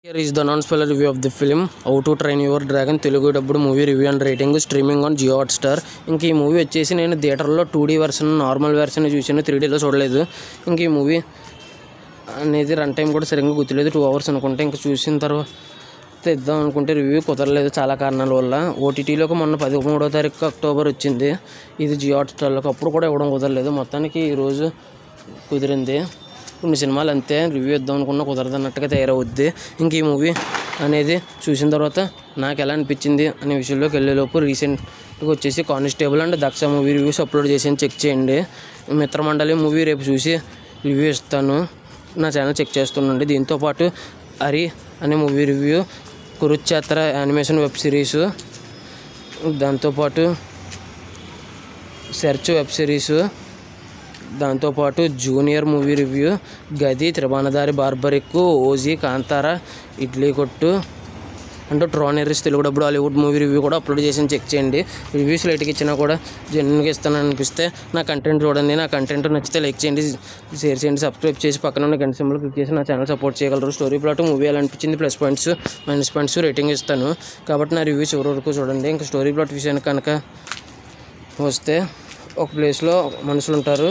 Here is the non-spoiler review of the film How to Train Your Dragon Telugu dubbed movie review and rating streaming on Jio Hotstar. ఇంక ఈ movie వచ్చేసి నేను థియేటర్లో 2D version normal version చూసాను, 3Dలో చూడలేదు. ఇంక ఈ మూవీ అనేది రన్ టైం కూడా సరిగ్గా గుర్తులేదు, 2 hours అనుకుంటే. ఇంక చూసిన తర్వాత ఇద్దాం అనుకుంటే రివ్యూ కుదరలేదు చాలా కారణాల వల్ల. ఓటీటీలోకి మొన్న 13వ తారీఖు అక్టోబర్ వచ్చింది, ఇది జియో హాట్స్టార్లోకి అప్పుడు కూడా ఇవ్వడం కుదరలేదు. మొత్తానికి ఈరోజు కుదిరింది. కొన్ని సినిమాలు అంతే, రివ్యూ ఇద్దాం అనుకున్నా కుదరదన్నట్టుగా తయారవుద్ది. ఇంక ఈ మూవీ అనేది చూసిన తర్వాత నాకు ఎలా అనిపించింది అనే విషయంలోకి వెళ్ళేలోపు రీసెంట్గా వచ్చేసి constable and Daksha movie reviews upload చేసి చెక్ చేయండి. మిత్రమండలి మూవీ రేపు చూసి రివ్యూ ఇస్తాను, నా ఛానల్ చెక్ చేస్తుండండి. దీంతోపాటు హరి అనే movie review, Kurukshetra animation web series, దాంతోపాటు సెర్చ్ వెబ్ సిరీసు, దాంతోపాటు జూనియర్ మూవీ రివ్యూ, గది, త్రిభువనదారి బార్బరిక్, ఓజీ, కాంతార, ఇడ్లీ కొట్టు అంటూ ట్రోనెరిస్ తెలుగు డబ్బుడు హాలీవుడ్ మూవీ రివ్యూ కూడా అప్లోడ్ చేసి చెక్ చేయండి. రివ్యూస్ లైట్కి ఇచ్చినా కూడా జెన్యున్గా ఇస్తానని అనిపిస్తే నా కంటెంట్ చూడండి. నా కంటెంట్ నచ్చితే లైక్ చేయండి, షేర్ చేయండి, సబ్స్క్రైబ్ చేసి పక్కన ఉన్న గంట సింబల్ క్లిక్ చేసి నా ఛానల్ సపోర్ట్ చేయగలరు. స్టోరీ ప్లాట్ మూవీ ఎలా అనిపించింది, plus points minus points rating ఇస్తాను కాబట్టి నా రివ్యూస్ ఎవరి వరకు చూడండి. ఇంకా స్టోరీ ప్లాట్ విషయానికి కనుక వస్తే, ఒక ప్లేస్లో మనుషులు ఉంటారు,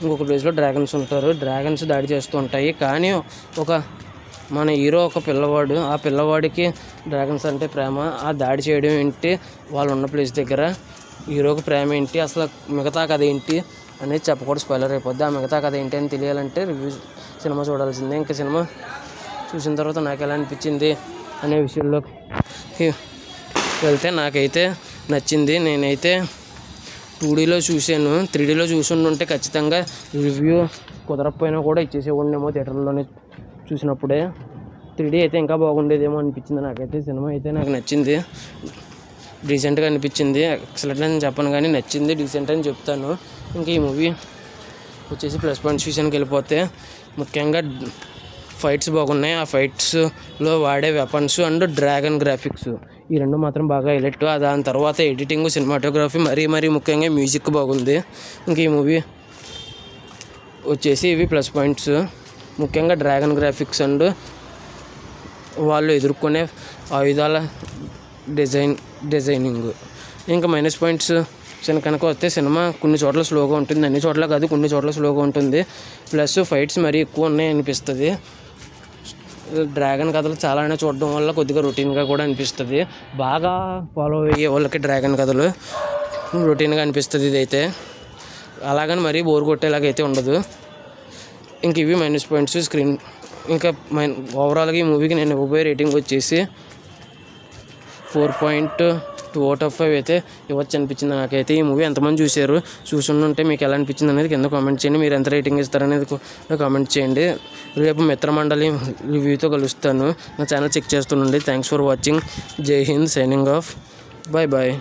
ఇంకొక ప్లేస్లో డ్రాగన్స్ ఉంటారు. డ్రాగన్స్ దాడి చేస్తూ ఉంటాయి, కానీ మన హీరో ఒక పిల్లవాడు, ఆ పిల్లవాడికి డ్రాగన్స్ అంటే ప్రేమ. ఆ దాడి చేయడం ఏంటి, వాళ్ళు ఉన్న ప్లేస్ దగ్గర హీరోకి ప్రేమ ఏంటి, అసలు మిగతా కథ ఏంటి అనేది చెప్పకూడదు, స్పాయిలర్ అయిపోద్ది. ఆ మిగతా కథ ఏంటి అని తెలియాలంటే రివ్యూ సినిమా చూడాల్సిందే. ఇంకా సినిమా చూసిన తర్వాత నాకు ఎలా అనిపించింది అనే విషయంలోకి వెళ్తే, నాకైతే నచ్చింది. నేనైతే 2Dలో చూశాను, 3Dలో చూసుంటే ఖచ్చితంగా రివ్యూ కుదరకపోయినా కూడా ఇచ్చేసేవాడినేమో థియేటర్లోనే చూసినప్పుడే. 3D అయితే ఇంకా బాగుండేదేమో అనిపించింది నాకైతే. సినిమా అయితే నాకు నచ్చింది, డీసెంట్గా అనిపించింది. ఎక్సలెంట్ అని చెప్పను కానీ నచ్చింది, డీసెంట్ అని చెప్తాను. ఇంకా ఈ మూవీ వచ్చేసి ప్లస్ పాయింట్స్ విషయానికి వెళ్ళిపోతే, ముఖ్యంగా ఫైట్స్ బాగున్నాయి. ఆ ఫైట్స్లో వాడే వెపన్స్ అండ్ డ్రాగన్ గ్రాఫిక్స్, ఈ రెండు మాత్రం బాగా హైలైట్. దాని తర్వాత ఎడిటింగ్, సినిమాటోగ్రఫీ, మరీ ముఖ్యంగా మ్యూజిక్ బాగుంది. ఇంక ఈ మూవీ వచ్చేసి ఇవి ప్లస్ పాయింట్స్, ముఖ్యంగా డ్రాగన్ గ్రాఫిక్స్ అండ్ వాళ్ళు ఎదుర్కొనే ఆయుధాల డిజైనింగ్. ఇంకా మైనస్ పాయింట్స్ కనుక వస్తే, సినిమా కొన్ని చోట్ల స్లోగా ఉంటుంది, అన్ని చోట్ల కాదు, కొన్ని చోట్ల స్లోగా ఉంటుంది. ప్లస్ ఫైట్స్ మరీ ఎక్కువ ఉన్నాయి అనిపిస్తుంది. డ్రాగన్ కథలు చాలానే చూడడం వల్ల కొద్దిగా రొటీన్గా కూడా అనిపిస్తుంది. బాగా ఫాలో అయ్యే వాళ్ళకి డ్రాగన్ కథలు రొటీన్గా అనిపిస్తుంది. ఇదైతే అలాగని మరీ బోర్ కొట్టేలాగా అయితే ఉండదు. ఇంక ఇవి మైనస్ పాయింట్స్. స్క్రీన్ ఇంకా ఓవరాల్గా ఈ మూవీకి నేను ఇవ్వబోయే రేటింగ్ వచ్చేసి 4.2 out of 5 అయితే ఇవ్వచ్చు అనిపించింది నాకైతే. ఈ మూవీ ఎంతమంది చూసుంటే మీకు ఎలా అనిపించింది అనేది కింద కామెంట్ చేయండి. మీరు ఎంత రేటింగ్ ఇస్తారనేది కామెంట్ చేయండి. రేపు మిత్రమండలి రివ్యూతో కలుస్తాను. నా ఛానల్ చెక్ చేస్తుండండి. Thanks for watching. Jai Hind, signing off. Bye.